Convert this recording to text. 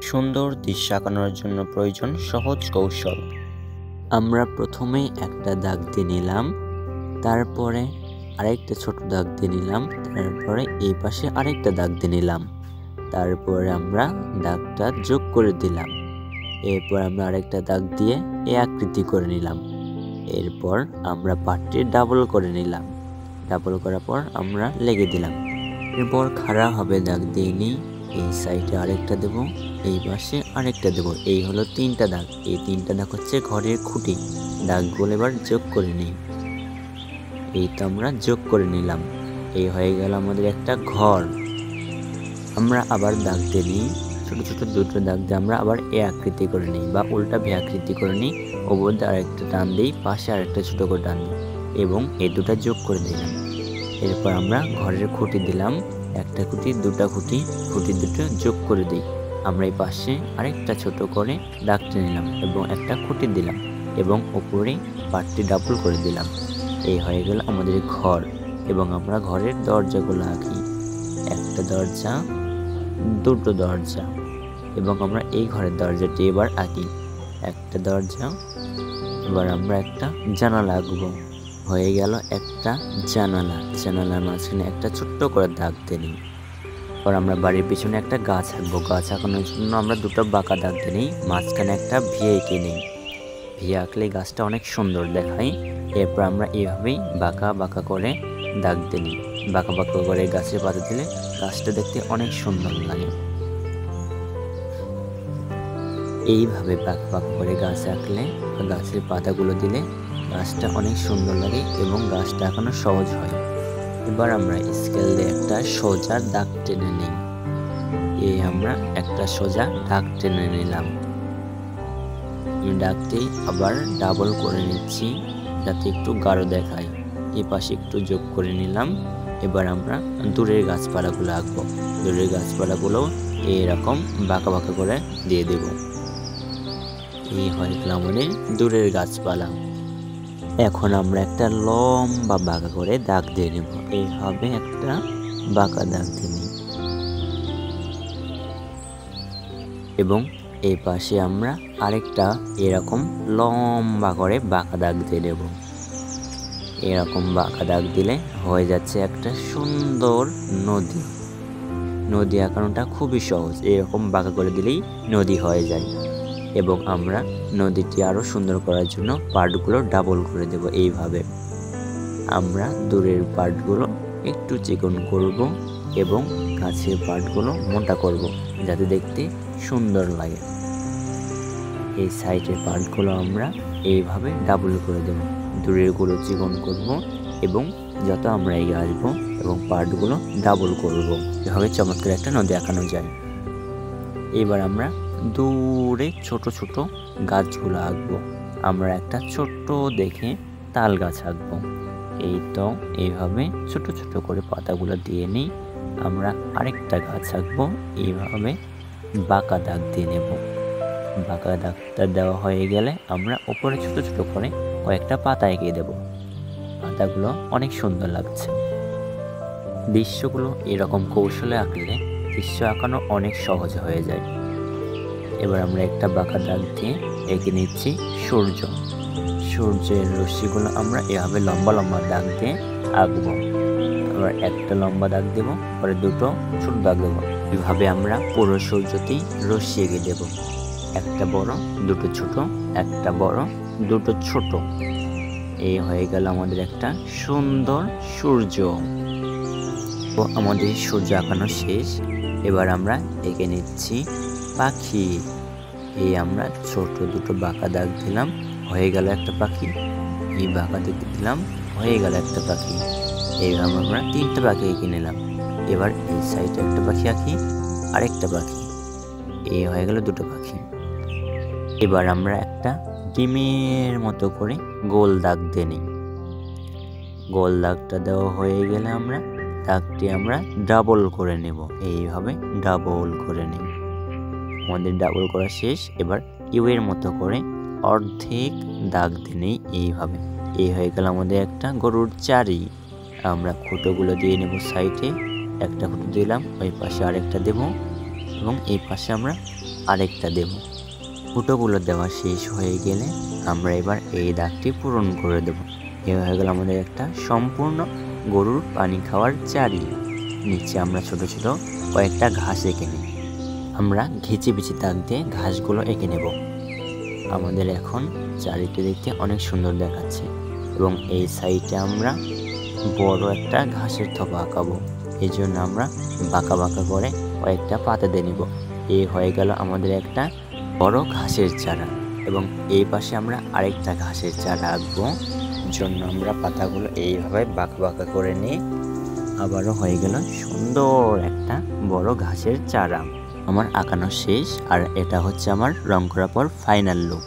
সুন্দর দৃশ্য আঁকানোর জন্য প্রয়োজন সহজ কৌশল। আমরা প্রথমেই একটা দাগ দিয়ে নিলাম, তারপরে আরেকটা ছোট দাগ দিয়ে নিলাম, তারপরে এই পাশে আরেকটা দাগ দিয়ে নিলাম, তারপরে আমরা দাগটা যোগ করে দিলাম। এরপর আমরা আরেকটা দাগ দিয়ে এই আকৃতি করে নিলাম। এরপর আমরা পাটটি ডাবল করে নিলাম, ডাবল করার পর আমরা লেগে দিলাম। এরপর খাড়াভাবে দাগ দিয়ে নিই, এই সাইডে আরেকটা দেব, এই পাশে আরেকটা দেব। এই হলো তিনটা দাগ। এই তিনটা দাগ হচ্ছে ঘরের খুঁটি। দাগগুলো এবার যোগ করে নিই। এই তো আমরা যোগ করে নিলাম। এই হয়ে গেল আমাদের একটা ঘর। আমরা আবার দাগ দিয়ে নিই, ছোট ছোট দুটো দাগ দিয়ে আমরা আবার এ আকৃতি করে নিই বা উল্টা ভি আকৃতি করে নিই। ওপর দিয়ে আরেকটা টান দিই, পাশে আরেকটা ছোট করে টান দিই এবং এই দুটা যোগ করে দিলাম। এরপর আমরা ঘরের খুঁটি দিলাম, একটা খুঁটি, দুটা খুঁটি, খুঁটি দুটো যোগ করে দিই। আমরা এই পাশে আরেকটা ছোট করে দাগ টেনে নিলাম এবং একটা খুঁটি দিলাম এবং উপরে পাটটি ডাবল করে দিলাম। এই হয়ে গেল আমাদের ঘর। এবং আমরা ঘরের দরজাগুলো আঁকি, একটা দরজা, দুটো দরজা, এবং আমরা এই ঘরের দরজাটি এবার আঁকি, একটা দরজা। এবার আমরা একটা জানালা আঁকবো। হয়ে গেল একটা জানালা। জানালার মাঝখানে একটা ছোট্ট করে দাগ দিয়ে নিই। এবার আমরা বাড়ির পিছনে একটা গাছ আঁকবো। গাছ আঁকানোর জন্য আমরা দুটো বাঁকা দাগ দিয়ে নিই, মাঝখানে একটা ভি এঁকে নিই। ভি আঁকলে গাছটা অনেক সুন্দর দেখায়। এরপর আমরা এইভাবেই বাঁকা বাঁকা করে দাগ দিয়ে নিই। বাঁকা বাঁকা করে গাছের পাতা দিলে গাছটা দেখতে অনেক সুন্দর লাগে। এইভাবে বাঁকা বাঁকা করে গাছ আঁকলে বা গাছের পাতাগুলো দিলে গাছটা অনেক সুন্দর লাগে এবং গাছটা আঁকানো সহজ হয়। এবার আমরা স্কেল দিয়ে একটা সোজা দাগ টেনে নিই। এই আমরা একটা সোজা দাগ টেনে নিলাম। এই দাগটি আবার ডাবল করে নিচ্ছি যাতে একটু গাঢ় দেখায়। এই পাশে একটু যোগ করে নিলাম। এবার আমরা দূরের গাছপালাগুলো আঁকবো। দূরের গাছপালাগুলো এরকম বাঁকা বাঁকা করে দিয়ে দেব। এই হয়ে গেল আমাদের দূরের গাছপালা। এখন আমরা একটা লম্বা বাঁকা করে দাগ দিয়ে নেব। এইভাবে একটা বাঁকা দাগ দিয়ে নিই এবং এই পাশে আমরা আরেকটা এরকম লম্বা করে বাঁকা দাগ দিয়ে দেব। এরকম বাঁকা দাগ দিলে হয়ে যাচ্ছে একটা সুন্দর নদী। নদী আঁকানোটা খুবই সহজ, এরকম বাঁকা করে দিলেই নদী হয়ে যায়। এবং আমরা নদীটি আরও সুন্দর করার জন্য পার্টগুলো ডাবল করে দেব। এইভাবে আমরা দূরের পার্টগুলো একটু চিকন করব এবং কাছের পার্টগুলো মোটা করব যাতে দেখতে সুন্দর লাগে। এই সাইডের পার্টগুলো আমরা এইভাবে ডাবল করে দেব। দূরেরগুলো চিকন করব এবং যত আমরা এগিয়ে আসবো এবং পার্টগুলো ডাবল করব, এভাবে চমৎকার একটা নদী আঁকানো যায়। এবার আমরা দূরে ছোট ছোট গাছগুলো আঁকবো। আমরা একটা ছোট্ট দেখে তাল গাছ আঁকবো। এই তো এইভাবে ছোট ছোট করে পাতাগুলো দিয়ে নিই। আমরা আরেকটা গাছ আঁকবো। এইভাবে বাঁকা দাগ দিয়ে নেব। বাঁকা দাগটা দেওয়া হয়ে গেলে আমরা ওপরে ছোট ছোট করে কয়েকটা পাতা এঁকে দেব। পাতাগুলো অনেক সুন্দর লাগছে। দৃশ্যগুলো এরকম কৌশলে আঁকলে দৃশ্য আঁকানো অনেক সহজ হয়ে যায়। এবার আমরা একটা বাঁকা দাগ দিয়ে এঁকে নিচ্ছি সূর্য। সূর্যের রশ্মিগুলো আমরা এভাবে লম্বা লম্বা দাগ দিয়ে আঁকবো। আবার একটা লম্বা দাগ দেবো, পরে দুটো ছোট দাগ দেবো। এভাবে আমরা পুরো সূর্যতেই রশ্মি এঁকে দেব। একটা বড়, দুটো ছোট, একটা বড়, দুটো ছোট। এই হয়ে গেল আমাদের একটা সুন্দর সূর্য। আমাদের সূর্য আঁকানো শেষ। এবার আমরা এঁকে নিচ্ছি পাখি। এই আমরা ছোট দুটো বাঁকা দাগ দিলাম, হয়ে গেল একটা পাখি। এই বাঁকা দাগ দিলাম, হয়ে গেল একটা পাখি। এইভাবে আমরা তিনটা পাখি এঁকে নিলাম। এবার এই সাইডে একটা পাখি আঁকি, আরেকটা পাখি। এই হয়ে গেল দুটো পাখি। এবার আমরা একটা ডিমের মতো করে গোল দাগ দিয়ে নিই। গোল দাগটা দেওয়া হয়ে গেলে আমরা দাগটি আমরা ডাবল করে নেব। এইভাবে ডাবল করে নিই। আমাদের ডাবল করা শেষ। এবার ইউ এর মতো করে অর্ধেক দাগ দিয়ে নিই এইভাবে। এই হয়ে গেল আমাদের একটা গরুর চারি। আমরা খুঁটোগুলো দিয়ে নেব সাইডে। একটা খুঁটো দিলাম, ওই পাশে আরেকটা দেব এবং এই পাশে আমরা আরেকটা দেব। ফুটোগুলো দেওয়া শেষ হয়ে গেলে আমরা এবার এই দাগটি পূরণ করে দেব। এ হয়ে গেল আমাদের একটা সম্পূর্ণ গরুর পানি খাওয়ার চারি। নিচে আমরা ছোট ছোট কয়েকটা ঘাস এঁকে নিই। আমরা ঘেঁচে বিচি দাগ দিয়ে ঘাসগুলো এঁকে নেব। আমাদের এখন চারিটি দেখতে অনেক সুন্দর দেখাচ্ছে এবং এই সাইডে আমরা বড় একটা ঘাসের থোপা আঁকাবো। এই জন্য আমরা বাঁকা বাঁকা করে কয়েকটা পাতা দিয়ে নিব। এই হয়ে গেল আমাদের একটা বড় ঘাসের চারা এবং এই পাশে আমরা আরেকটা ঘাসের চারা আঁকবো। জন্য আমরা পাতাগুলো এইভাবে বাঁকা বাঁকা করে নিয়ে আবারও হয়ে গেল সুন্দর একটা বড় ঘাসের চারা। আমার আঁকানো শেষ আর এটা হচ্ছে আমার রং করার পর ফাইনাল লুক।